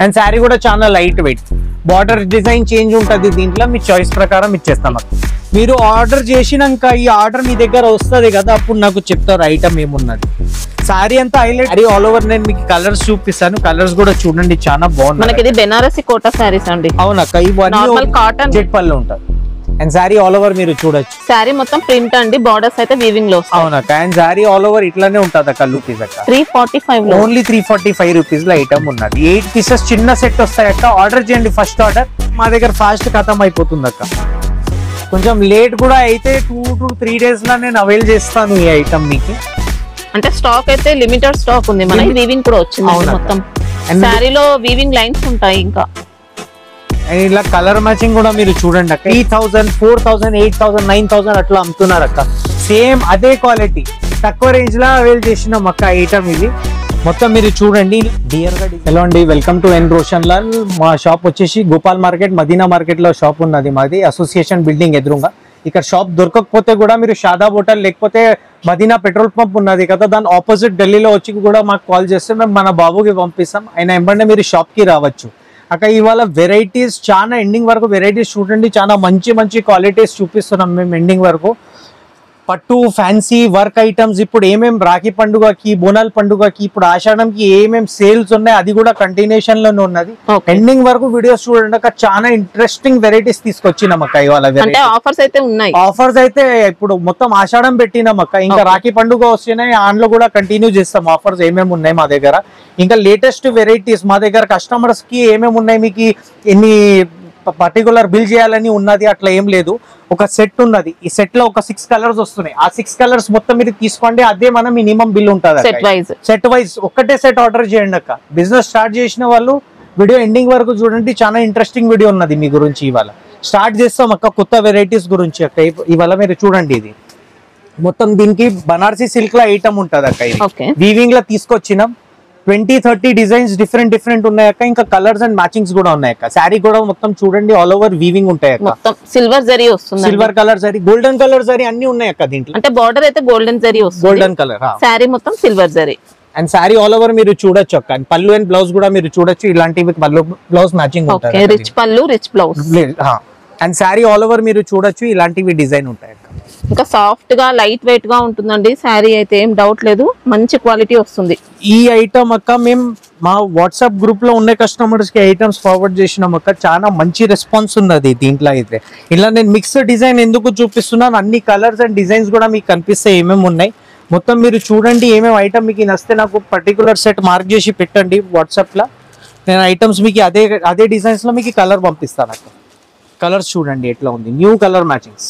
And sari కూడా చాలా light weight, border design change ఉంటుంది దీంట్లో, మీ చాయిస్ ప్రకారం ఇచ్చేస్తాం. మీరు ఆర్డర్ చేసినాక ఈ ఆర్డర్ మీ దగ్గర వస్తుంది కదా, అప్పుడు నాకు చెప్తారు ఐటమ్ ఏమున్నది. సారీ అంతా హైలైట్, సారీ ఆల్ ఓవర్. నేను మీకు కలర్స్ చూపిస్తాను, కలర్స్ కూడా చూడండి చాలా బాగుంది. మనకి ఇది బెనారసి కోటా సారీస్ అండి. అవునక్క, ఇవన్నీ కాటన్ జెట్ పళ్ళు ఉంటుంది. అండ్ సారీ ఆల్ ఓవర్ మీరు చూడొచ్చు, సారీ మొత్తం ప్రింట్ అండి, బార్డర్స్ అయితే వీవింగ్ లో. అవునక్క, అండ్ సారీ ఆల్ ఓవర్ ఇట్లానే ఉంటుంది అక్క. రూపీస్ అక్క 345, ఓన్లీ 345 రూపీస్ లో ఐటమ్ ఉన్నది. 8 పీసెస్ చిన్న సెట్ వస్తాయి అక్క. ఆర్డర్ చేయండి, ఫస్ట్ ఆర్డర్ మా దగ్గర ఫాస్ట్ ఖతం అయిపోతుంది అక్క. కొంచెం లేట్ కూడా అయితే 2 to 3 days లో నేను అవైల్ చేస్తాను ఈ ఐటమ్ మీకు. అంటే స్టాక్ అయితే లిమిటెడ్ స్టాక్ ఉంది, మనకి వీవింగ్ కూడా వచ్చింది మొత్తం. సారీలో వీవింగ్ లైన్స్ ఉంటాయి. ఇంకా ఇలా కలర్ మ్యాచింగ్ కూడా మీరు చూడండి అక్క. 3000, 4000, 8000, 9000 అట్లా అమ్ముతున్నారు అక్క. సేమ్ అదే క్వాలిటీ తక్కువ రేంజ్ లో అవైల్ చేసినాం అక్క ఐటమ్ ఇది. మొత్తం మీరు చూడండి. హలో అండి, వెల్కమ్ టు ఎన్ రోషన్ లాల్. మా షాప్ వచ్చేసి గోపాల్ మార్కెట్, మదీనా మార్కెట్ లో షాప్ ఉన్నది మాది, అసోసియేషన్ బిల్డింగ్ ఎదురుగా. ఇక్కడ షాప్ దొరకకపోతే కూడా మీరు షాదాబ్ హోటల్ లేకపోతే మదీనా పెట్రోల్ పంప్ ఉన్నది కదా, దాని ఆపోజిట్ ఢిల్లీలో వచ్చి కూడా మాకు కాల్ చేస్తే మేము మన బాబుకి పంపిస్తాం. అయినా వెంబడే మీరు షాప్ కి రావచ్చు అక్క. ఇవాళ వెరైటీస్ చాలా ఎండింగ్ వరకు వెరైటీస్ చూడండి, చాలా మంచి మంచి క్వాలిటీస్ చూపిస్తున్నాం మేము ఎండింగ్ వరకు. పట్టు ఫ్యాన్సీ వర్క్ ఐటమ్స్ ఇప్పుడు ఏమేం రాఖీ పండుగకి, బోనాల పండుగకి, ఇప్పుడు ఆషాఢంకి ఏమేం సేల్స్ ఉన్నాయి అది కూడా కంటిన్యూషన్ లోనే ఉన్నది. ఎండింగ్ వరకు వీడియోస్ చూడండి అక్క. చాలా ఇంట్రెస్టింగ్ వెరైటీస్ తీసుకొచ్చినాం అక్క ఇవాళ. ఆఫర్స్ అయితే ఉన్నాయి. ఆఫర్స్ అయితే ఇప్పుడు మొత్తం ఆషాఢం పెట్టినాం అక్క. ఇంకా రాఖీ పండుగ వస్తున్నాయి, అందులో కూడా కంటిన్యూ చేస్తాం ఆఫర్స్ ఏమేమి ఉన్నాయి మా దగ్గర. ఇంకా లేటెస్ట్ వెరైటీస్ మా దగ్గర కస్టమర్స్ కి ఏమేమి ఉన్నాయి, మీకు ఎన్ని పర్టికులర్ బిల్ చేయాలని ఉన్నది అట్లా ఏం లేదు. ఒక సెట్ ఉన్నది, ఈ సెట్ లో ఒక 6 కలర్స్ వస్తున్నాయి. ఆ 6 కలర్స్ మొత్తం మీరు తీసుకోండి, అదే మన మినిమం బిల్ ఉంటుంది. సెట్ వైజ్ ఒక్కటే సెట్ ఆర్డర్ చేయండి అక్క. బిజినెస్ స్టార్ట్ చేసిన వాళ్ళు వీడియో ఎండింగ్ వరకు చూడండి, చాలా ఇంట్రెస్టింగ్ వీడియో ఉన్నది మీ గురించి. ఇవాళ స్టార్ట్ చేస్తాం అక్క కొత్త వెరైటీస్ గురించి అక్క. ఇవాళ మీరు చూడండి, ఇది మొత్తం దీనికి బనారసీ సిల్క్ లో ఐటమ్ ఉంటుంది అక్క. ఇది వీవింగ్ లో తీసుకొచ్చినాం. 20-30 డిజైన్స్ డిఫరెంట్ ఉన్నాయి అక్క. ఇంకా కలర్స్ అండ్ మ్యాచింగ్స్ కూడా ఉన్నాయి అక్క. శారీ కూడా మొత్తం చూడండి ఆల్ ఓవర్ వీవింగ్ ఉంటాయి అక్క. మొత్తం సిల్వర్ జరీ వస్తుంది, silver colour zari, golden colour zari అన్ని ఉన్నాయి అక్క దీంట్లో. అంటే బార్డర్ అయితే గోల్డెన్ జరీ వస్తుంది, గోల్డెన్ కలర్. శారీ మొత్తం silver zari. And sari all over మీరు చూడొచ్చు అక్క. పళ్ళు అండ్ బ్లౌజ్ కూడా మీరు చూడొచ్చు, ఇలాంటివి పళ్ళు బ్లౌజ్ మ్యాచింగ్ ఉంటాయి. రిచ్ పళ్ళు, rich blouse. And sari all over మీరు చూడొచ్చు, ఇలాంటివి డిజైన్ ఉంటాయి అక్క. ఇంకా సాఫ్ట్ గా లైట్ వెయిట్ గా ఉంటుందండి శారీ అయితే, ఏం డౌట్ లేదు, మంచి క్వాలిటీ వస్తుంది. ఈ ఐటమ్ అక్క మేము మా వాట్సాప్ గ్రూప్ లో ఉన్న కస్టమర్స్ కి ఐటమ్స్ ఫార్వర్డ్ చేసినాం అక్క. చాలా మంచి రెస్పాన్స్ ఉన్నది దీంట్లో అయితే. ఇలా నేను మిక్స్డ్ డిజైన్ ఎందుకు చూపిస్తున్నాను, అన్ని కలర్స్ అండ్ డిజైన్స్ కూడా మీకు కనిపిస్తాయి ఏమేమి ఉన్నాయి. మొత్తం మీరు చూడండి, ఏమేమి ఐటమ్ మీకు నచ్చితే నాకు పర్టికులర్ సెట్ మార్క్ చేసి పెట్టండి వాట్సాప్ లో. నేను ఐటమ్స్ మీకు అదే డిజైన్స్ లో మీకు కలర్ పంపిస్తాను అక్క. కలర్స్ చూడండి ఎట్లా ఉంది, new colour matchings,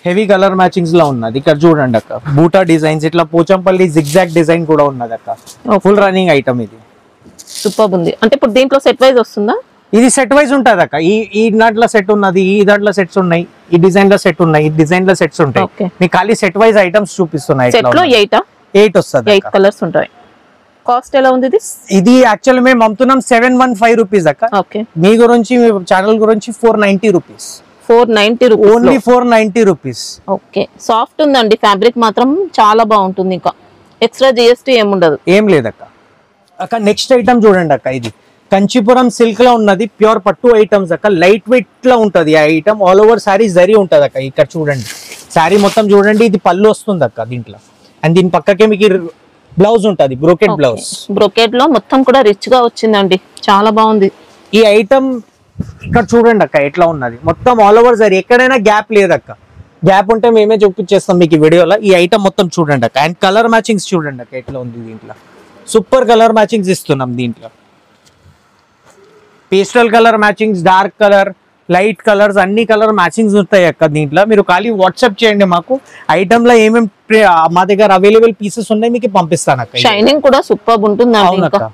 heavy colour matchings లో ఉన్నది. ఇక్కడ చూడండి అక్క, బూటా డిజైన్స్, ఇట్లా పోచంపల్లి జిగ్జాగ్ డిజైన్ కూడా ఉన్నది అక్క. ఫుల్ రన్నింగ్ ఐటమ్ ఇది, సూపర్ ఉంది. అంటే ఇప్పుడు దీంట్లో సెట్ వైజ్ వస్తుందా? ఇది సెట్ వైజ్ ఉంటుంది అక్క. ఈ దాంట్లో సెట్ ఉన్నది, ఈ దాంట్లో సెట్స్ ఉన్నాయి, ఈ డిజైన్ లో సెట్ ఉన్నాయి, ఈ డిజైన్ లో సెట్స్ ఉంటాయి. మీకు ఖాళీ సెట్ వైజ్ ఐటమ్స్ చూపిస్తున్నాయి. 8 వస్తుంది, 8 కలర్స్ ఉంటాయి. కాస్ట్ ఎలా ఉంది ఇది? యాక్చువల్ మేము అమ్ముతున్నాం 715 రూపీస్ అక్క. మీ గురించి, మీ ఛానల్ గురించి 490 rupees. 490 rupees, only 490 rupees. Okay, soft ఉందండి, ఫ్యాబ్రిక్ మాత్రం చాలా బాగుంటుంది. ఇంకా ఎక్స్ట్రా జిఎస్టీ ఏముండదు, ఏం లేదక్క. అక్క నెక్స్ట్ ఐటమ్ చూడండి అక్క. ఇది కంచీపురం సిల్క్ లో ఉన్నది, ప్యూర్ పట్టు ఐటమ్స్ అక్క. లైట్ వెయిట్ లో ఉంటది ఆ item. All over sari zari ఉంటది అక్క. ఇక్కడ చూడండి, శారీ మొత్తం చూడండి. ఇది పళ్ళు వస్తుంది అక్క దీంట్లో. అండ్ దీని పక్కకే మీకు బ్లౌజ్ ఉంటది, బ్రోకెట్ బ్లౌజ్. బ్రోకెట్ లో మొత్తం కూడా రిచ్ గా వచ్చిందండి, చాలా బాగుంది ఈ ఐటమ్. ఇక్కడ చూడండి అక్క ఎట్లా ఉన్నది, మొత్తం ఆల్ ఓవర్ జరీ, ఎక్కడైనా గ్యాప్ లేదక్క. గ్యాప్ ఉంటే మేమే చూపించేస్తాం మీకు ఈ వీడియోలో. ఈ ఐటమ్ మొత్తం చూడండి అక్క. అండ్ కలర్ మ్యాచింగ్స్ చూడండి అక్క ఎట్లా ఉంది దీంట్లో. సూపర్ కలర్ మ్యాచింగ్స్ ఇస్తున్నాం దీంట్లో. Pastel colour matchings, dark colour, light colours, అన్ని కలర్ మ్యాచింగ్స్ ఉంటాయి అక్క దీంట్లో. మీరు ఖాళీ వాట్సాప్ చేయండి మాకు. ఐటమ్ లో ఏమేమి మా దగ్గర అవైలబుల్ పీసెస్ ఉన్నాయి మీకు పంపిస్తాను అక్క. షైనింగ్ కూడా సూపర్ ఉంటుంది.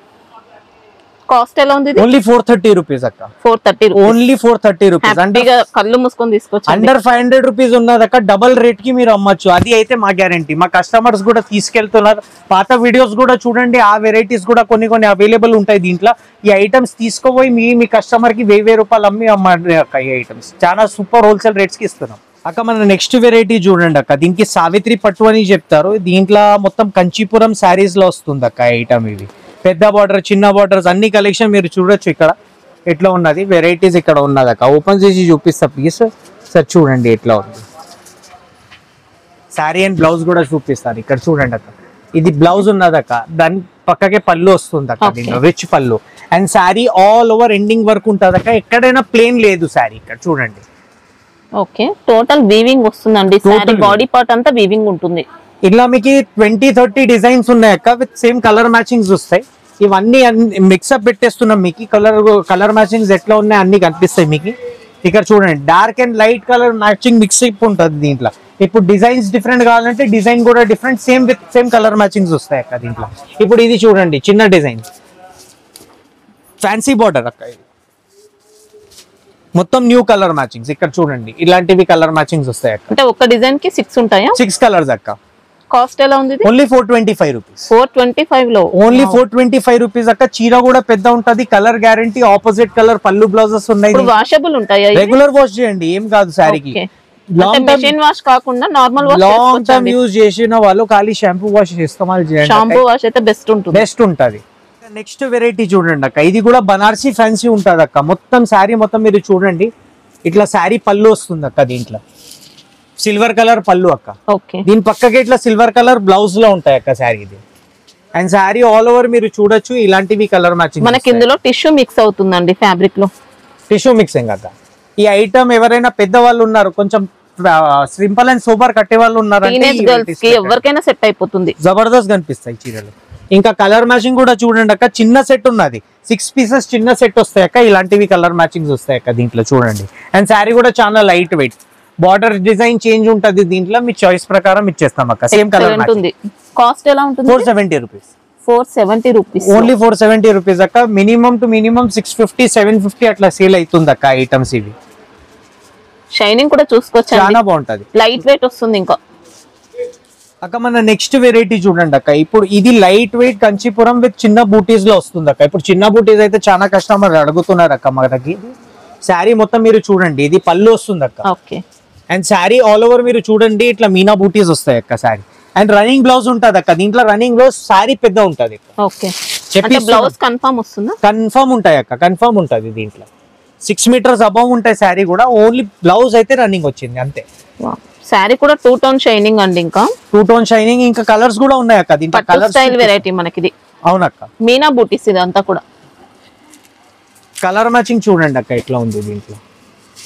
కాస్ట్ ఎలా ఉంది? ఓన్లీ 430 రూపీస్ అక్క. 430, ఓన్లీ 430 రూపీస్. అంటే కళ్ళు మూసుకొని తీసుకోవచ్చు. అండర్ 500 రూపీస్ ఉన్నదక్క. డబల్ రేట్ కి మీరు అమ్మచ్చు, అది అయితే మా గ్యారంటీ. మా కస్టమర్స్ కూడా తీసుకెళ్తున్నారు. పాత వీడియోస్ కూడా చూడండి, ఆ వెరైటీస్ కూడా కొన్ని అవైలబుల్ ఉంటాయి దీంట్లో. ఈ ఐటమ్స్ తీసుకోపోయి మీ కస్టమర్ కి 1000 రూపాయలు అమ్మి అమ్మండి అక్క. ఈ ఐటమ్స్ చాలా సూపర్ హోల్సేల్ రేట్స్ కి ఇస్తున్నాం అక్క. మన నెక్స్ట్ వెరైటీ చూడండి అక్క. దీనికి సావిత్రి పట్టు అని చెప్తారు. దీంట్లో మొత్తం కంచీపురం శారీస్ లో వస్తుంది అక్క ఐటమ్. ఇవి పెద్ద బార్డర్ చిన్న బార్డర్స్ అన్ని కలెక్షన్ మీరు చూడొచ్చు ఇక్కడ ఎట్లా ఉన్నది, వెరైటీస్ ఇక్కడ ఉన్నది అక్క. ఓపెన్ చేసి చూపిస్తా ప్లీజ్ సార్, చూడండి ఎట్లా ఉంది. శారీ అండ్ బ్లౌజ్ కూడా చూపిస్తాను ఇక్కడ చూడండి అక్క. ఇది బ్లౌజ్ ఉన్నది అక్క, దాని పక్కకే పళ్ళు వస్తుంది అక్క, దీంట్లో రిచ్ పళ్ళు. And sari all over ending work ఉంటుంది అక్క, ఎక్కడైనా ప్లేన్ లేదు శారీ. ఇక్కడ చూడండి ఓకే, టోటల్ వీవింగ్ వస్తుందండి. శారీ బాడీ పార్ట్ అంతా వీవింగ్ ఉంటుంది. ఇలా మీకు 20-30 డిజైన్స్ ఉన్నాయి అక్క, విత్ సేమ్ కలర్ మ్యాచింగ్స్ వస్తాయి. ఇవన్నీ మిక్సప్ పెట్టేస్తున్నాం మీకు. కలర్ మ్యాచింగ్స్ ఎట్లా ఉన్నాయి అన్ని కనిపిస్తాయి మీకు. ఇక్కడ చూడండి dark and light colour matching mixup ఉంటుంది దీంట్లో. ఇప్పుడు డిజైన్స్ డిఫరెంట్ కావాలంటే డిజైన్ కూడా different, same with same colour matchings వస్తాయి అక్క దీంట్లో. ఇప్పుడు ఇది చూడండి చిన్న డిజైన్, ఫ్యాన్సీ బార్డర్ అక్క, ఇది మొత్తం న్యూ కలర్ మ్యాచింగ్స్. ఇక్కడ చూడండి ఇలాంటివి కలర్ మ్యాచింగ్స్ వస్తాయి అక్క. అంటే ఒక డిజైన్ కి 6 ఉంటాయా? 6 కలర్స్ అక్క. కాస్ట్ ఎలా ఉంది? Only 425 rupees. 425 లో ఓన్లీ 425 రూపీస్ అక్క. చీర కూడా పెద్ద ఉంటది, కలర్ గ్యారంటీ, ఆపోజిట్ కలర్ పళ్ళు బ్లౌజెస్ ఉన్నాయి. వాషబుల్ ఉంటాయా? రెగ్యులర్ వాష్ చేయండి, ఏం కాదు శారీకి. మెషిన్ వాష్ కాకుండా normal wash, long term use చేసిన వాళ్ళు ఖాళీ షాంపూ వాష్ ఇస్तेमाल చేయండి. షాంపూ వాష్ అయితే బెస్ట్ ఉంటది. నెక్స్ట్ వెరైటీ చూడండి అక్క, ఇది కూడా బనారసి ఫ్యాన్సీ ఉంటది అక్క. మొత్తం శారీ మొత్తం మీరు చూడండి ఇట్లా శారీ పళ్ళు వస్తుంది అక్క, దీంట్లో సిల్వర్ కలర్ పళ్ళు అక్క. ఓకే, దీని పక్కకి ఇట్లా సిల్వర్ కలర్ బ్లౌజ్ లో ఉంటాయి అక్క శారీ ఇది. అండ్ శారీ ఆల్ ఓవర్ మీరు చూడొచ్చు ఇలాంటివి కలర్ మ్యాచింగ్. మనకి ఇందులో టిష్యూ మిక్స్ అవుతుందండి, ఫ్యాబ్రిక్ లో టిష్యూ మిక్సింగ్ అక్క. ఈ ఐటమ్ ఎవరైనా పెద్ద వాళ్ళు ఉన్నారు, కొంచెం సింపుల్ అండ్ సూపర్ కట్టే వాళ్ళు ఉన్నారంటే ఎవరికైనా సెట్ అయిపోతుంది, జబర్దస్త్ కనిపిస్తాయి చీరలు. ఇంకా కలర్ మ్యాచింగ్ కూడా చూడండి అక్క, చిన్న సెట్ ఉన్నది, 6 పీసెస్ చిన్న సెట్ వస్తాయి అక్క. ఇలాంటివి కలర్ మ్యాచింగ్స్ వస్తాయి అక్క దీంట్లో చూడండి. అండ్ శారీ కూడా చాలా light weight, border design change ఉంటది దీంట్లో, మీ చాయిస్ ప్రకారం ఇచ్చేస్తాం అక్క. సేమ్ కలర్ ఉంటుంది. కాస్ట్ ఎలా ఉంటుంది? 470 రూపీస్. 470 రూపీస్, ఓన్లీ 470 రూపీస్ అక్క. మినిమం టు మినిమం 650-750 అట్లా సేల్ అవుతుంది అక్క ఐటమ్స్ ఇవి. షైనింగ్ కూడా చూసుకోవచ్చు, చాలా బాగుంటది, లైట్ వెయిట్ వస్తుంది. ఇంకా అక్క మన నెక్స్ట్ వెరైటీ చూడండి అక్క. ఇప్పుడు ఇది లైట్ వెయిట్ కంచిపురం విత్ చిన్న బూటీస్ లో వస్తుంది అక్క. ఇప్పుడు చిన్న బూటీస్ అయితే చాలా కస్టమర్ అడుగుతున్నారు అక్క మనకి. శారీ మొత్తం మీరు చూడండి, ఇది పళ్ళు వస్తుంది అక్క. Okay, and sari all over మీరు చూడండి ఇట్లా మీనా బూటీస్ వస్తాయి అక్క శారీ. అండ్ రన్నింగ్ బ్లౌజ్ ఉంటది అక్క దీంట్లో. రన్నింగ్ బ్లౌజ్ శారీ పెద్ద ఉంటది. ఓకే, అంటే బ్లౌజ్ కన్ఫర్మ్ వస్తుందా? కన్ఫర్మ్ ఉంటాయి అక్క, కన్ఫర్మ్ ఉంటది దీంట్లో. 6 మీటర్స్ అబౌవ్ ఉంటాయి శారీ కూడా. ఓన్లీ బ్లౌజ్ అయితే రన్నింగ్ వచ్చింది అంతే. శారీ కూడా 2 టోన్ షైనింగ్ అండి. ఇంకా 2 టోన్ షైనింగ్, ఇంకా కలర్స్ కూడా ఉన్నాయి అక్క దీంట్లో. కలర్ స్టైల్ వెరైటీ మనకి. అవునక్క, మీనా బూటీస్ ఇదంతా కూడా. కలర్ మ్యాచింగ్ చూడండి అక్క ఎట్లా ఉంది దీంట్లో.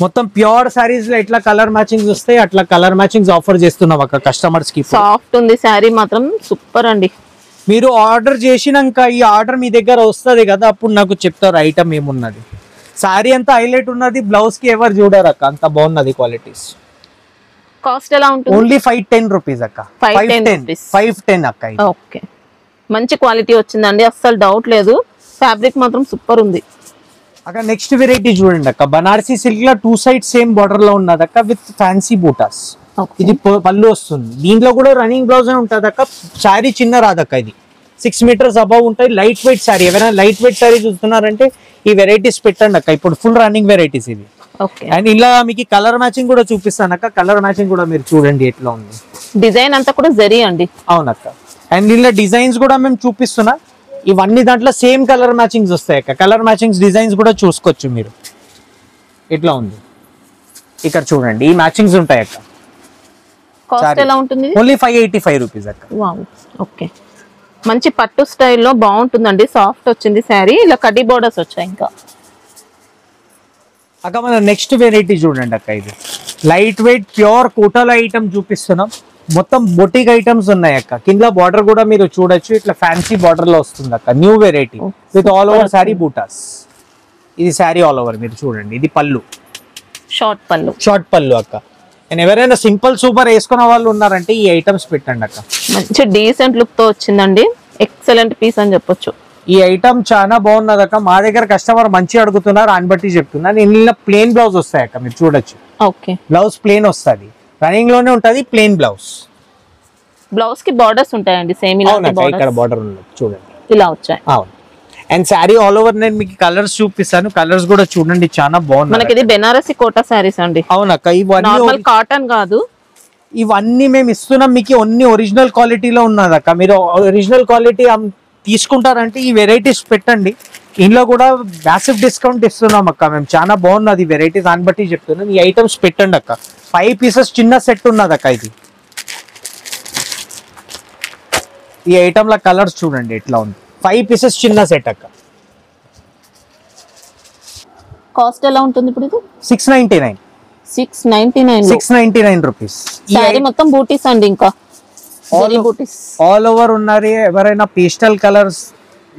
మొత్తం ప్యూర్ సారీస్ లో ఎట్లా కలర్ మ్యాచింగ్స్ వస్తాయి అట్లా కలర్ మ్యాచింగ్స్ ఆఫర్ చేస్తున్నాం అక్క కస్టమర్స్ కి. సాఫ్ట్ ఉంది శారీ మాత్రం, సూపర్ అండి. మీరు ఆర్డర్ చేసినాక ఈ ఆర్డర్ మీ దగ్గర వస్తుంది కదా, అప్పుడు నాకు చెప్తారు ఐటమ్ ఏమున్నది. శారీ అంతా హైలైట్ ఉన్నది, బ్లౌజ్ కి ఎవరు చూడరు అక్క, అంత బాగున్నది క్వాలిటీస్. కాస్ట్ ఎలా ఉంటుంది? ఓన్లీ 510 రూపీస్ అక్క. 510 అక్క. ఓకే, మంచి క్వాలిటీ వచ్చిందండి, అస్సలు డౌట్ లేదు. ఫ్యాబ్రిక్ మాత్రం సూపర్ ఉంది అక్క. నెక్స్ట్ వెరైటీ చూడండి అక్క, బనారసి సిల్క్ లో 2 సైడ్ సేమ్ బార్డర్ లో ఉన్నది అక్క, విత్ ఫ్యాన్సీ బూటాస్. ఇది పళ్ళు వస్తుంది. దీంట్లో కూడా రన్నింగ్ బ్లౌజ్ ఉంటది అక్క. శారీ చిన్న రాదక్క, ఇది 6 మీటర్స్ అబౌవ్ ఉంటాయి. లైట్ వెయిట్ శారీ, ఎవరైనా లైట్ వెయిట్ శారీ చూస్తున్నారంటే ఈ వెరైటీస్ పెట్టండి అక్క. ఇప్పుడు ఫుల్ రన్నింగ్ వెరైటీస్ ఇవి. అండ్ ఇలా మీకు కలర్ మ్యాచింగ్ కూడా చూపిస్తాను అక్క. కలర్ మ్యాచింగ్ కూడా మీరు చూడండి ఎట్లా ఉంది. డిజైన్ అంతా కూడా జరీ అండి. అవునక్క. అండ్ ఇలా డిజైన్స్ కూడా మేము చూపిస్తున్నా. ఇవన్నీ దాంట్లో సేమ్ కలర్ మ్యాచింగ్స్ వస్తాయి అక్క. కలర్ మ్యాచింగ్స్ డిజైన్స్ కూడా చూసుకోవచ్చు మీరు. ఎట్లా ఉంది ఇక్కడ చూడండి, ఈ మ్యాచింగ్స్ ఉంటాయి అక్క. కాస్ట్ ఎలా ఉంటుంది? ఓన్లీ 585 రూపీస్ అక్క. వావ్, ఓకే, మంచి పట్టు స్టైల్లో బాగుంటుందండి. సాఫ్ట్ వచ్చింది శారీ, ఇలా కడ్డీ బోర్డర్స్ వచ్చాయి. ఇంకా అక్క మన నెక్స్ట్ వెరైటీ చూడండి అక్క, ఇది లైట్ వెయిట్ ప్యూర్ కోటల్ ఐటమ్ చూపిస్తున్నాం. మొత్తం బొటిక్ ఐటమ్స్ ఉన్నాయి అక్క. కింద బార్డర్ కూడా మీరు చూడొచ్చు, ఇట్లా ఫ్యాన్సీ బార్డర్ లో వస్తుంది అక్క. New variety with all over sari buttas. ఇది శారీ ఆల్ ఓవర్ మీరు చూడండి. ఇది పళ్ళు, షార్ట్ పళ్ళు అక్క. అండ్ ఎవరైనా సింపుల్ సూపర్ వేసుకున్న వాళ్ళు ఉన్నారంటే ఈ ఐటమ్స్ పెట్టండి అక్క. మంచి డీసెంట్ లుక్ తో వచ్చిందండి, ఎక్సలెంట్ పీస్ అని చెప్పొచ్చు. ఈ ఐటమ్ చాలా బాగున్నది అక్క. మా దగ్గర కస్టమర్ మంచి అడుగుతున్నారు, అని బట్టి చెప్తున్నా. ఇందులో ప్లేన్ బ్లౌజ్ వస్తాయి అక్క, మీరు చూడొచ్చు. ఓకే, బ్లౌజ్ ప్లేన్ వస్తుంది, రన్నింగ్ లోనే ఉంటది ప్లేన్ బ్లౌజ్. బ్లౌజ్ కి బార్డర్స్ ఉంటాయండి సేమ్ ఇలా. ఇక్కడ బార్డర్ ఉన్నది చూడండి, ఇలా వచ్చాయి. అవును. అండ్ శారీ ఆల్ ఓవర్ నేను మీకు కలర్స్ చూపిస్తాను. కలర్స్ కూడా చూడండి, చాలా బాగుంది. మనకి ఇది బెనారసి కోటా సారీస్ అండి. అవునక్క, నార్మల్ కాటన్ కాదు. ఇవన్నీ మేము ఇస్తున్నాం మీకు. అన్ని ఒరిజినల్ క్వాలిటీలో ఉన్నది అక్క. మీరు ఒరిజినల్ క్వాలిటీ తీసుకుంటారంటే ఈ వెరైటీస్ పెట్టండి. ఇంట్లో కూడా మ్యాసివ్ డిస్కౌంట్ ఇస్తున్నాం అక్క మేము. చాలా బాగున్నది వెరైటీ, దాన్ని బట్టి చెప్తున్నాం. ఈ ఐటమ్స్ పెట్టండి అక్క. 5 పీసెస్ చిన్న సెట్ ఉన్నది అక్క. ఇది ఈ ఐటమ్ ల కలర్స్ చూడండి ఎట్లా ఉంది. 5 పీసెస్ చిన్న సెట్ అక్క. కాస్ట్ ఎలా ఉంటుంది ఇప్పుడు ఇది? 699. 699 రూపీస్. సారీ మొత్తం బూటీస్ అండి. ఇంకా ఆల్ ఓవర్ ఉన్నారు. ఎవరైనా పేస్టల్ కలర్స్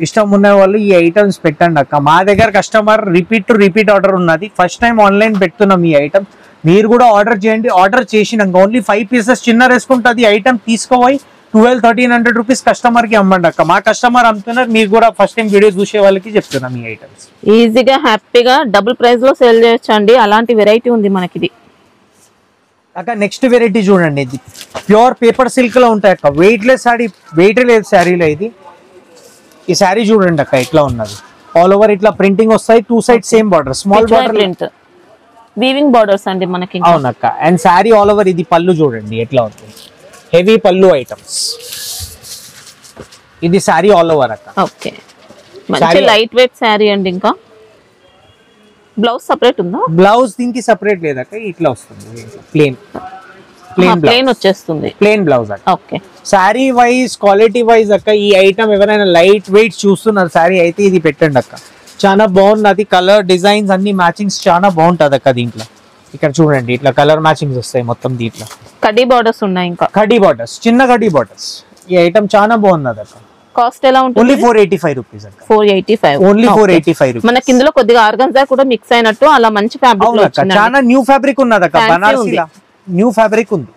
ఇష్టం ఉన్న వాళ్ళు ఈ ఐటమ్స్ పెట్టండి అక్క. మా దగ్గర కస్టమర్ రిపీట్ ఆర్డర్ ఉన్నది. ఫస్ట్ టైం ఆన్లైన్ పెడుతున్నాం ఈ ఐటమ్. మీరు కూడా ఆర్డర్ చేయండి. ఆర్డర్ చేసినాక ఓన్లీ 5 పీసెస్ చిన్న రెస్కుంటుంది. ఐటమ్ తీసుకోపోయి 1200-1300 రూపీస్ కస్టమర్ కి అమ్మండి అక్క. మా కస్టమర్ అమ్ముతున్నారు, మీరు కూడా ఫస్ట్ టైం వీడియో చూసే వాళ్ళకి చెప్తున్నాం ఈ ఐటమ్స్. ఈజీగా హ్యాపీగా డబుల్ ప్రైస్ లో సేల్ చేయొచ్చు అండి. అలాంటి వెరైటీ ఉంది మనకి ఇది అక్క. నెక్స్ట్ వెరైటీ చూడండి, ఇది ప్యూర్ పేపర్ సిల్క్ లో ఉంటాయి అక్క. వెయిట్ లేదు శారీలో ఇది. ఈ శారీ చూడండి అక్క ఎట్లా ఉన్నది. ఆల్ ఓవర్ ఇట్లా ప్రింటింగ్ వస్తాయి. 2 side same border, small border print, weaving borders అండి మనకి. అవునక్క. అండ్ శారీ ఆల్ ఓవర్ ఇది పళ్ళు చూడండి ఎట్లా ఉంటుంది. హెవీ పళ్ళు ఐటమ్స్. ఇది శారీ ఆల్ ఓవర్ అక్క. ఓకే, మంచి లైట్ వెయిట్ శారీ అండి. ఇంకా బ్లౌజ్ సెపరేట్ ఉందా? బ్లౌజ్ దీనికి సెపరేట్ లేదక్క. ఇట్లా వస్తుంది ప్లేన్ వచ్చేస్తుంది. ప్లేన్ బ్లౌజ్ అక్క. Okay, sari wise quality wise అక్క ఈ ఐటమ్ ఎవరైనా లైట్ వెయిట్ చూస్తున్నారు శారీ అయితే ఇది పెట్టండి అక్క. చాలా బాగున్నది. కలర్ డిజైన్స్ అన్ని మ్యాచింగ్స్ చాలా బాగుంటది అక్క దీంట్లో. ఇక్కడ చూడండి ఇట్లా కలర్ మ్యాచింగ్స్ వస్తాయి మొత్తం దీంట్లో. కడ్డీ బార్డర్స్ ఉన్నాయి. ఇంకా కడ్డీ బార్డర్స్, చిన్న కడ్డీ బార్డర్స్. ఈ ఐటమ్ చాలా బాగున్నది అక్క. కాస్ట్ ఎలా ఉంటుంది? ఓన్లీ 485 రూపీస్ అక్క. 485 ఓన్లీ 485 రూపీస్. మనకి ఇందులో కొద్దిగా ఆర్గన్జా కూడా మిక్స్ అయినట్టు అలా మంచి ఫ్యాబ్రిక్. చాలా న్యూ ఫ్యాబ్రిక్ ఉన్నది అక్క. బనారసీలా న్యూ ఫ్యాబ్రిక్ ఉంది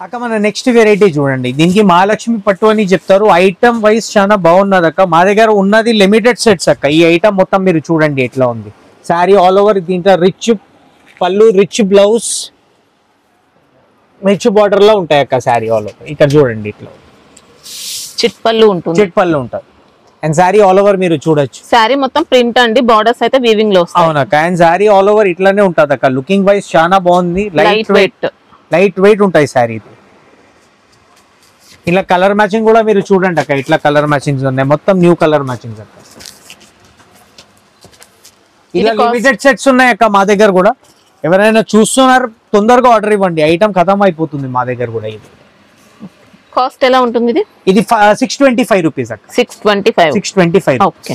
అక్క. మన నెక్స్ట్ వెరైటీ చూడండి. దీనికి మహాలక్ష్మి పట్టు అని చెప్తారు. ఐటమ్ వైజ్ చాలా బాగున్నది అక్క. మా దగ్గర ఉన్నది లిమిటెడ్ సెట్స్ అక్క. ఈ ఐటమ్ మొత్తం మీరు చూడండి ఎట్లా ఉంది. శారీ ఆల్ ఓవర్ దీంట్లో రిచ్ పళ్ళు, రిచ్ బ్లౌజ్, రిచ్ బార్డర్ లో ఉంటాయి అక్క. శారీ ఆల్ ఓవర్ ఇక్కడ చూడండి ఇట్లా చిట్ పళ్ళు ఉంటుంది. చిట్ పళ్ళు ఉంటుంది. అండ్ శారీ ఆల్ ఓవర్ మీరు చూడొచ్చు. శారీ మొత్తం ప్రింట్ అండి. బార్డర్స్ అయితే వీవింగ్ లో వస్తాయి. అవునక్క. అండ్ శారీ ఆల్ ఓవర్ ఇట్లానే ఉంటది అక్క. లుకింగ్ వైజ్ చాలా బాగుంది. లైట్ వెయిట్ ఉంటాయి శారీ. ఇలా కలర్ మ్యాచింగ్ కూడా మీరు చూడండి అక్క. ఇట్లా కలర్ మ్యాచింగ్స్ ఉన్నాయి. మొత్తం న్యూ కలర్ మ్యాచింగ్స్ అక్క. ఇలా లిమిటెడ్ సెట్స్ ఉన్నాయి అక్క మా దగ్గర కూడా. ఎవరైనా చూస్తున్నారు తొందరగా ఆర్డర్ ఇవ్వండి. ఐటమ్ ఖతం అయిపోతుంది మా దగ్గర కూడా. ఇది కాస్ట్ ఎలా ఉంటుంది? ఇది 625 రూపీస్ అక్క. 625. ఓకే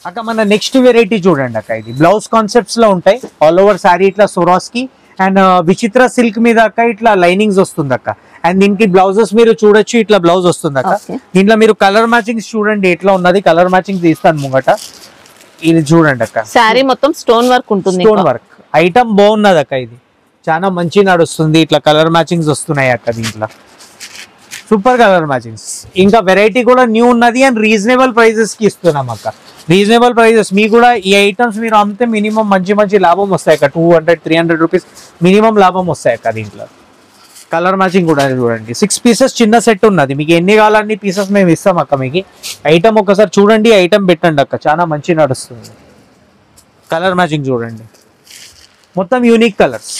అక్క. మన నెక్స్ట్ వెరైటీ చూడండి అక్క. ఇది బ్లౌజ్ కాన్సెప్ట్స్ లో ఉంటాయి. ఆల్ ఓవర్ శారీ ఇట్లా సొరాస్కి అండ్ విచిత్ర సిల్క్ మీద అక్క ఇట్లా లైనింగ్స్ వస్తుంది అక్క. అండ్ దీనికి బ్లౌజెస్ మీరు చూడొచ్చు. ఇట్లా బ్లౌజ్ వస్తుంది అక్క. దీంట్లో మీరు కలర్ మ్యాచింగ్స్ చూడండి ఎట్లా ఉన్నది. కలర్ మ్యాచింగ్ తీస్తాను ముంగట. ఇది చూడండి అక్క. శారీ మొత్తం స్టోన్ వర్క్ ఉంటుంది. స్టోన్ వర్క్ ఐటమ్ బాగున్నది అక్క. ఇది చాలా మంచి నడుస్తుంది. ఇట్లా కలర్ మ్యాచింగ్స్ వస్తున్నాయి అక్క. దీంట్లో సూపర్ కలర్ మ్యాచింగ్స్. ఇంకా వెరైటీ కూడా న్యూ ఉన్నది. అండ్ రీజనబుల్ ప్రైజెస్ కి ఇస్తున్నాం అక్క. Reasonable prices. మీకు కూడా ఈ ఐటమ్స్ మీరు అమ్మితే మినిమం మంచి లాభం వస్తాయి అక్క. 200-300 రూపీస్ మినిమం లాభం వస్తాయి అక్క. దీంట్లో కలర్ మ్యాచింగ్ కూడా చూడండి. 6 పీసెస్ చిన్న సెట్ ఉన్నది. మీకు ఎన్ని కావాలన్ని పీసెస్ మేము ఇస్తాం అక్క. మీకు ఐటమ్ ఒకసారి చూడండి. ఐటమ్ పెట్టండి అక్క. చాలా మంచి నడుస్తుంది. కలర్ మ్యాచింగ్ చూడండి. మొత్తం యూనిక్ కలర్స్,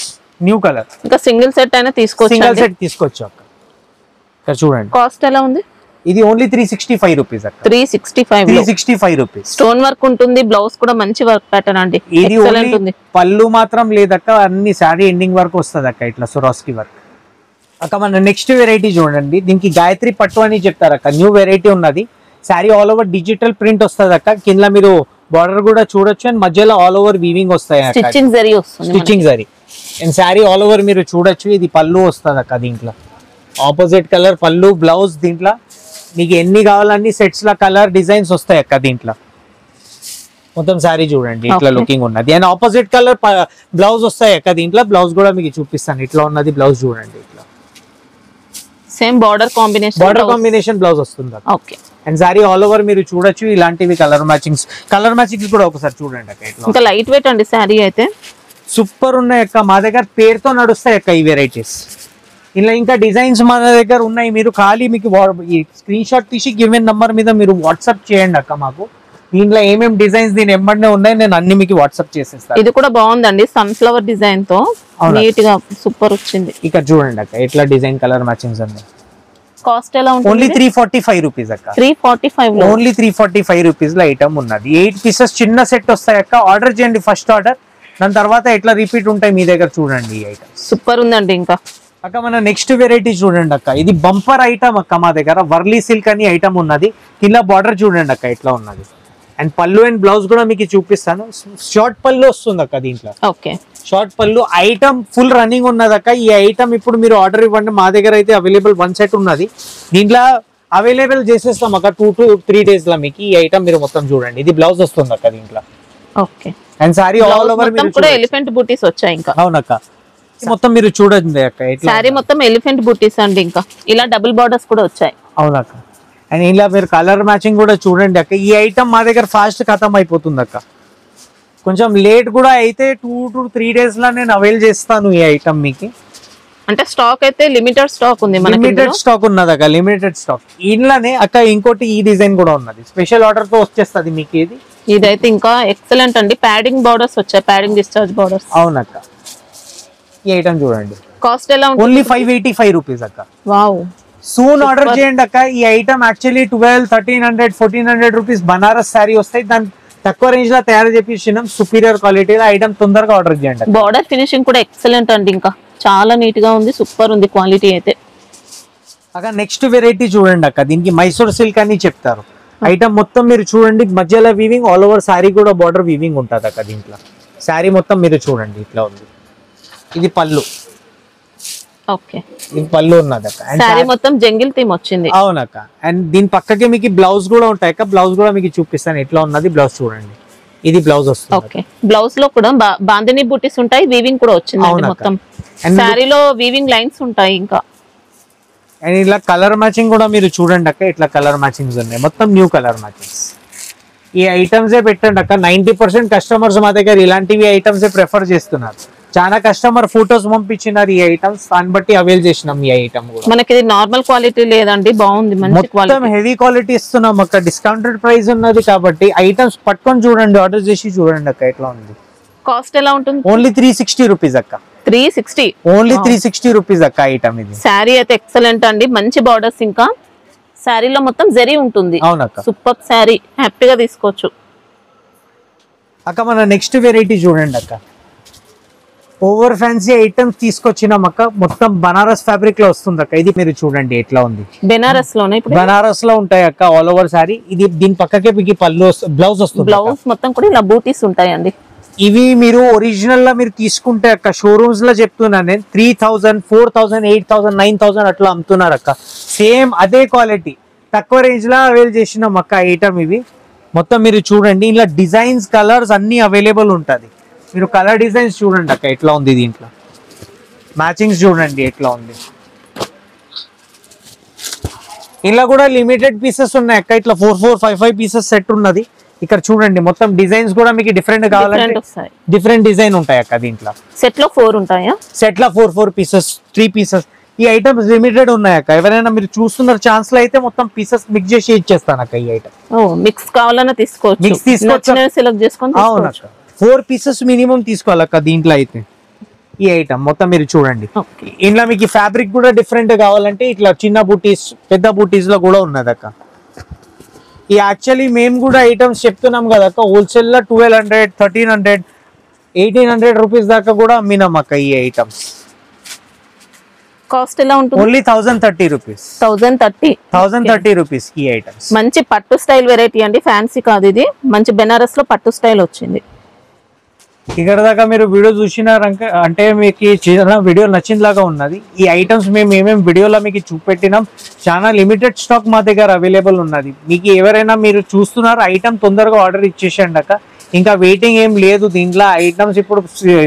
న్యూ కలర్. ఇంకా సింగిల్ సెట్ అయినా తీసుకోవచ్చు. సింగిల్ సెట్ తీసుకోవచ్చు అక్క. ఇక్కడ చూడండి. కాస్ట్ ఎలా ఉంది? ఇది ఓన్లీ 365 రూపీస్ అక్క. 365 రూపీస్. స్టోన్ వర్క్ ఉంటుంది. బ్లౌజ్ కూడా మంచి వర్క్ ప్యాటర్న్ అండి. ఇది ఓన్లీ పళ్ళు మాత్రం లేదక్క. అన్ని శారీ ఎండింగ్ వర్క్ వస్తుంది అక్క. ఇట్లా సొరాస్కి వర్క్ అక్క. మన నెక్స్ట్ వెరైటీ చూడండి. దీనికి గాయత్రి పట్టు అని చెప్తారు అక్క. న్యూ వెరైటీ ఉన్నది. Sari all over digital print వస్తుంది అక్క. కింద మీరు బార్డర్ కూడా చూడొచ్చు. అండ్ మధ్యలో ఆల్ ఓవర్ వీవింగ్ వస్తాయి. Stitching zari. And sari all over మీరు చూడొచ్చు. ఇది పళ్ళు వస్తుంది అక్క. దీంట్లో ఆపోజిట్ కలర్ పళ్ళు, బ్లౌజ్. దీంట్లో మీకు ఎన్ని కావాలన్నీ సెట్స్ లా కలర్ డిజైన్స్ వస్తాయి అక్క. దీంట్లో మొత్తం శారీ చూడండి ఇట్లా లుకింగ్ ఉన్నది. అండ్ ఆపోజిట్ కలర్ బ్లౌజ్ వస్తాయి అక్క. దీంట్లో బ్లౌజ్ కూడా మీకు చూపిస్తాను. ఇట్లా ఉన్నది బ్లౌజ్ చూడండి. ఇట్లా సేమ్ బార్డర్ కాంబినేషన్ బ్లౌజ్ వస్తుంది. Okay. And sorry all over మీరు చూడొచ్చు. ఇలాంటివి కలర్ మ్యాచింగ్స్ కూడా ఒకసారి చూడండి అక్క. ఇట్లా ఇంకా లైట్ వెయిట్ అండి. శారీ అయితే సూపర్ ఉన్నాయి అక్క. మా దగ్గర పేరుతో నడుస్తాయి అక్క ఈ వెరైటీస్. ఇలా ఇంకా డిజైన్స్ మన దగ్గర ఉన్నాయి. మీరు ఖాళీ మీకు స్క్రీన్ షాట్ తీసి గివెన్ నంబర్ మీద మీరు వాట్సాప్ చేయండి అక్క మాకు. దీంట్లో ఏమేమి డిజైన్స్ దీని ఎంబడినే ఉన్నాయి. నేను అన్ని మీకు వాట్సాప్ చేసేస్తాను. ఇది కూడా బాగుందండి. సన్ఫ్లవర్ డిజైన్ తో నీట్ గా సూపర్ వచ్చింది. ఇక్కడ చూడండి అక్క ఎట్లా డిజైన్ కలర్ మ్యాచింగ్స్ ఉన్నాయి. కాస్ట్ ఎలా ఉంటుంది? ఓన్లీ 345 రూపీస్ అక్క. 345 లో ఓన్లీ 345 రూపీస్ లో ఐటమ్ ఉన్నది. 8 పీసెస్ చిన్న సెట్ వస్తాయి అక్క. ఆర్డర్ చేయండి ఫస్ట్ ఆర్డర్, దాని తర్వాత ఎట్లా రిపీట్ ఉంటాయి మీ దగ్గర. చూడండి ఈ ఐటమ్ సూపర్ ఉందండి. ఇంకా అక్క మన నెక్స్ట్ వెరైటీ చూడండి అక్క. ఇది బంపర్ ఐటమ్ అక్క, మా దగ్గర వర్లీ సిల్క్ అని ఐటమ్ ఉన్నది. కింద బార్డర్ చూడండి అక్క ఎట్లా ఉన్నది. అండ్ పళ్ళు అండ్ బ్లౌజ్ కూడా మీకు చూపిస్తాను. షార్ట్ పళ్ళు వస్తుంది అక్క దీంట్లో. ఓకే, షార్ట్ పళ్ళు. ఐటమ్ ఫుల్ రన్నింగ్ ఉన్నది అక్క. ఈ ఐటమ్ ఇప్పుడు మీరు ఆర్డర్ ఇవ్వండి, మా దగ్గర అయితే అవైలబుల్ 1 సెట్ ఉన్నది. దీంట్లో అవైలబుల్ చేసేస్తాం అక్క 2 to 3 days లో. మీకు ఈ ఐటమ్ మీరు మొత్తం చూడండి. ఇది బ్లౌజ్ వస్తుంది అక్క దీంట్లో. Okay, and sorry all over మీరు కూడా ఎలిఫెంట్ బూటీస్ వచ్చాయి. ఇంకా అవునక్క, మొత్తం మీరు చూడండి అక్క. సారీ మొత్తం ఎలిఫెంట్ బూటీస్ అండి. ఇంకా ఇలా డబుల్ బార్డర్స్ కూడా వచ్చాయి. అవునక్క. అండ్ ఇలా మీరు కలర్ మ్యాచింగ్ కూడా చూడండి అక్క. ఈ ఐటమ్ మా దగ్గర ఫాస్ట్ ఖతం అయిపోతుంది అక్క. కొంచెం లేట్ కూడా అయితే 2 to 3 days లో నేను అవైల్ చేస్తాను ఈ ఐటమ్ మీకు. అంటే స్టాక్ అయితే లిమిటెడ్ స్టాక్ ఉంది మనకి. లిమిటెడ్ స్టాక్ ఉన్నది అక్క, లిమిటెడ్ స్టాక్. ఇంట్లోనే అక్క ఇంకోటి ఈ డిజైన్ కూడా ఉన్నది, స్పెషల్ ఆర్డర్ తో వచ్చేస్తుంది మీకు. ఇది ఇదైతే ఇంకా ఎక్సలెంట్ అండి. ప్యాడింగ్ బార్డర్స్ వచ్చాయి, ప్యాడింగ్ డిశ్చార్జ్ బార్డర్స్. అవునక్క. ఈ ఐటమ్ చూడండి. కాస్ట్ ఎలా ఉంటుంది? ఓన్లీ 585 రూపీస్ అక్క. వావ్, సూన్ ఆర్డర్ చేయండి అక్క. ఈ item actually 1200, 1300, 1400 rupees Banaras sari వస్తాయి. దాని తక్కువ రేంజ్ లో తయారు చేపించినాం, సుపీరియర్ క్వాలిటీలో. ఐటమ్ తొందరగా ఆర్డర్ చేయండి. బార్డర్ ఫినిషింగ్ కూడా ఎక్సలెంట్ అండి. ఇంకా చాలా నీట్ గా ఉంది, సూపర్ ఉంది క్వాలిటీ అయితే. అక్క నెక్స్ట్ వెరైటీ చూడండి అక్క. దీనికి మైసూర్ సిల్క్ అని చెప్తారు. ఐటమ్ మొత్తం మీరు చూడండి, మధ్యలో వీవింగ్, ఆల్ ఓవర్ శారీ కూడా బార్డర్ వీవింగ్ ఉంటుంది అక్క దీంట్లో. శారీ మొత్తం మీరు చూడండి ఇట్లా ఉంది. ఇది పళ్ళు. ఓకే, ఇది పళ్ళు ఉన్నది అక్క. శారీ మొత్తం జంగిల్ థీమ్ వచ్చింది. అవునక్క. అండ్ దీని పక్కకి మీకు బ్లౌజ్ కూడా ఉంటాయి అక్క. బ్లౌజ్ కూడా మీకు చూపిస్తాను ఎట్లా ఉన్నది. బ్లౌజ్ చూడండి, ఇది బ్లౌజ్ వస్తుంది. ఓకే, బ్లౌజ్ లో కూడా బాందిని బూటీస్ ఉంటాయి, వీవింగ్ కూడా వచ్చింది మొత్తం. శారీలో వీవింగ్ లైన్స్ ఉంటాయి. ఇంకా అండ్ ఇలా కలర్ మ్యాచింగ్ కూడా మీరు చూడండి అక్క. ఇట్లా కలర్ మ్యాచింగ్స్ ఉన్నాయి, మొత్తం న్యూ కలర్ మ్యాచింగ్స్. ఈ ఐటమ్స్ పెట్టండి అక్క. 90% కస్టమర్స్ మా దగ్గర ఇలాంటివి ఐటమ్స్ ప్రిఫర్ చేస్తున్నారు. చాలా కస్టమర్ ఫోటోస్ పంపించినారు ఈ ఐటమ్స్, దాన్ని బట్టి అవైల్ చేసినాం ఈ ఐటమ్ కూడా. మనకి ఇది నార్మల్ క్వాలిటీ లేదండి, బాగుంది, మంచి క్వాలిటీ. మొత్తం హెవీ క్వాలిటీ ఇస్తున్నాం అక్క. డిస్కౌంటెడ్ ప్రైస్ ఉన్నది కాబట్టి ఐటమ్స్ పట్టుకొని చూడండి, ఆర్డర్ చేసి చూడండి అక్క ఎట్లా ఉంది. కాస్ట్ ఎలా ఉంటుంది? ఓన్లీ 360 రూపీస్ అక్క. 360, ఓన్లీ 360 రూపీస్ అక్క ఐటమ్ ఇది. శారీ అయితే ఎక్సలెంట్ అండి, మంచి బార్డర్స్. ఇంకా శారీలో మొత్తం జరీ ఉంటుంది. అవునక్క, సూపర్ శారీ, హ్యాపీగా తీసుకోవచ్చు అక్క. మన నెక్స్ట్ వెరైటీ చూడండి అక్క. ఓవర్ ఫ్యాన్సీ ఐటమ్స్ తీసుకొచ్చినాం అక్క. మొత్తం బనారస్ ఫ్యాబ్రిక్ లో వస్తుంది అక్క. ఇది మీరు చూడండి ఎట్లా ఉంది. బెనారస్ లోనే ఇప్పుడు బనారస్ లో ఉంటాయి అక్క ఆల్ ఓవర్ సారీ. ఇది దీని పక్కకే మీకు పళ్ళు, బ్లౌజ్ వస్తుంది. బ్లౌజ్ మొత్తం కూడా ఇలా బూటీస్ ఉంటాయండి. ఇవి మీరు ఒరిజినల్ లా మీరు తీసుకుంటే అక్క, షోరూమ్స్ లో చెప్తున్నాను నేను, 3000, 4000, 8000, 9000 అట్లా అమ్ముతున్నారు అక్క. సేమ్ అదే క్వాలిటీ తక్కువ రేంజ్ లో అవైల్ చేసినాం అక్క ఐటమ్. ఇవి మొత్తం మీరు చూడండి, ఇలా డిజైన్స్, కలర్స్ అన్ని అవైలబుల్ ఉంటుంది. మీరు కలర్ డిజైన్స్ చూడండి అక్క ఎట్లా ఉంది. దీంట్లో మ్యాచింగ్స్ చూడండి ఎట్లా ఉంది. ఇలా కూడా లిమిటెడ్ పీసెస్ ఉన్నాయి అక్క. ఇట్లా 4, 4, 5, 5 పీసెస్ సెట్ ఉన్నది. ఇక్కడ చూడండి మొత్తం డిజైన్స్ కూడా మీకు డిఫరెంట్ కావాలంటే డిఫరెంట్ డిజైన్ ఉంటాయి అక్క. దీంట్లో సెట్ లో 4 ఉంటాయా? సెట్ లో 4 పీసెస్, 3 పీసెస్. ఈ ఐటమ్స్ లిమిటెడ్ ఉన్నాయి అక్క. ఎవరైనా మీరు చూస్తున్నారు ఛాన్స్ లో అయితే మొత్తం పీసెస్ మిక్స్ చేసి ఇచ్చేస్తాను అక్క. ఈ ఐటమ్ మిక్స్ కావాలన్నా తీసుకోవచ్చు, మిక్స్ తీసుకోవచ్చు, సెలెక్ట్ చేసుకొని. అవునక్క, 4 పీసెస్ మినిమం తీసుకోవాలక్క దీంట్లో అయితే. ఈ ఐటమ్ మొత్తం మీరు చూడండి. ఇంట్లో మీకు ఫ్యాబ్రిక్ కూడా డిఫరెంట్ కావాలంటే ఇట్లా చిన్న బూటీస్, పెద్ద బూటీస్ లో కూడా ఉన్నది అక్క. ఈ యాక్చువల్లీ మేము కూడా ఐటమ్స్ చెప్తున్నాం కదా అక్క, హోల్సేల్ లో 1200, 1300, 1800 రూపీస్ దాకా కూడా అమ్మినాం అక్క ఈ ఐటమ్స్. కాస్ట్ ఎలా ఉంటుంది? Only 1030 rupees. 1030 రూపీస్ ఈ ఐటమ్స్. మంచి పట్టు స్టైల్ వెరైటీ అండి, ఫ్యాన్సీ కాదు ఇది. మంచి బెనారస్ లో పట్టు స్టైల్ వచ్చింది. ఇక్కడ దాకా మీరు వీడియో చూసినారంటే అంటే మీకు వీడియో నచ్చిందిలాగా ఉన్నది. ఈ ఐటమ్స్ మేము ఏమేమి వీడియోలో మీకు చూపెట్టినాం. చాలా లిమిటెడ్ స్టాక్ మా దగ్గర అవైలబుల్ ఉన్నది. మీకు ఎవరైనా మీరు చూస్తున్నారు ఐటమ్ తొందరగా ఆర్డర్ ఇచ్చేసండి అక్క. ఇంకా వెయిటింగ్ ఏం లేదు దీంట్లో. ఐటమ్స్ ఇప్పుడు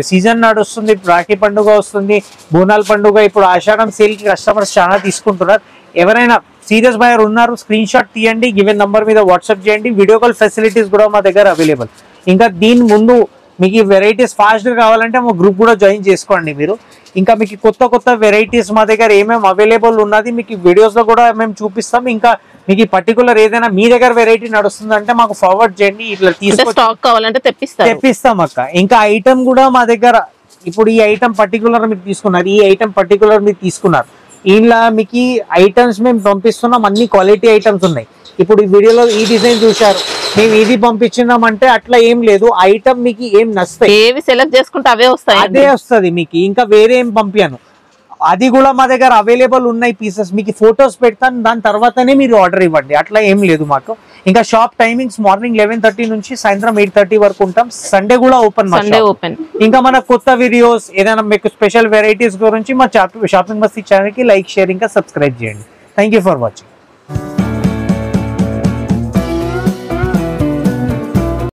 సీజన్ నడుస్తుంది, రాఖీ పండుగ వస్తుంది, బోనాల పండుగ, ఇప్పుడు ఆషాఢం సేల్ కి కస్టమర్స్ చాలా తీసుకుంటున్నారు. ఎవరైనా సీరియస్ బయర్ ఉన్నారు, స్క్రీన్ షాట్ తీయండి, గివెన్ నంబర్ మీద వాట్సాప్ చేయండి. వీడియో కాల్ ఫెసిలిటీస్ కూడా మా దగ్గర అవైలబుల్. ఇంకా దీని ముందు మీకు ఈ వెరైటీస్ ఫాస్ట్ గా కావాలంటే మా గ్రూప్ కూడా జాయిన్ చేసుకోండి మీరు. ఇంకా మీకు కొత్త కొత్త వెరైటీస్ మా దగ్గర ఏమేమి అవైలబుల్ ఉన్నది మీకు వీడియోస్ లో కూడా మేము చూపిస్తాం. ఇంకా మీకు పర్టికులర్ ఏదైనా మీ దగ్గర వెరైటీ నడుస్తుందంటే మాకు ఫార్వర్డ్ చేయండి, ఇట్లా స్టాక్ కావాలంటే తెప్పిస్తాం అక్క. ఇంకా ఐటమ్ కూడా మా దగ్గర ఇప్పుడు ఈ ఐటమ్ పర్టికులర్ మీరు తీసుకున్నారు, ఈ ఐటమ్ పర్టికులర్ మీరు తీసుకున్నారు, ఇలా మీకు ఐటమ్స్ మేము పంపిస్తున్నాం, అన్ని క్వాలిటీ ఐటమ్స్ ఉన్నాయి. ఇప్పుడు ఈ వీడియోలో ఈ డిజైన్ చూశారు, మేము ఇది పంపించినాం అంటే అట్లా ఏం లేదు. ఐటమ్ మీకు ఏం నస్తాయి, ఏవి సెలెక్ట్ చేసుకుంటే అవే వస్తాయి, అదే వస్తుంది మీకు. ఇంకా వేరే ఏం పంపాను, అది కూడా మా దగ్గర అవైలబుల్ ఉన్నాయి పీసెస్. మీకు ఫొటోస్ పెడతాను, దాని తర్వాతనే మీరు ఆర్డర్ ఇవ్వండి, అట్లా ఏం లేదు మాకు. ఇంకా షాప్ టైమింగ్స్ మార్నింగ్ 11:30 నుంచి సాయంత్రం 8:30 వరకు ఉంటాం. సండే కూడా ఓపెన్. ఇంకా మన కొత్త వీడియోస్ ఏదైనా మీకు స్పెషల్ వెరైటీస్ గురించి మా షాపింగ్ మస్తీ ఛానల్ కి లైక్, షేర్ ఇంకా సబ్స్క్రైబ్ చేయండి. Thank you for watching.